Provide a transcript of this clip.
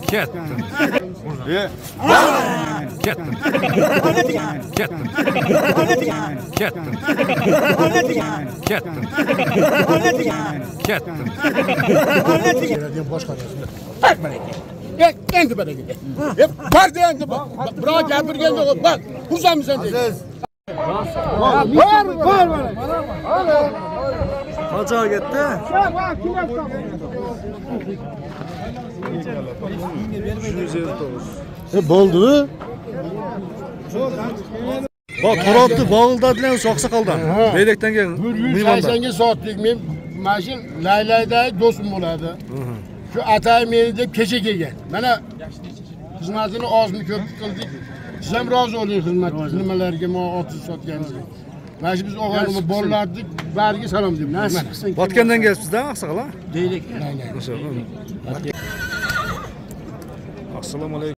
Ketdim. Ketdim. Ketdim. Ketdim. Ketdim. Ketdim. Endi bana gidi. Var de endi bak. Bırak gapirganda qo'y. Bak. Xursandmisan dedi. Var. Qanchaga ketdi? Bo'ldi. Bak To'rotni Bog'ildadilar Oqsoqoldan. Leylakdan kelgan. 180 soatlik men mashin laylaydagi do'stim bo'ladi. Shu atay meni deb kecha kelgan. Mana xizmatini ozmi ko'p qildik. Siz ham rozi bo'ling xizmat nimalarga mo otish sotganingizga. Mana shu biz o'g'ilimiz bolalardik, bariga salom deyman. Nasib qilsin. Botgandan kelibsiz-da Oqsoqol? Deylik. Assalomu alaykum.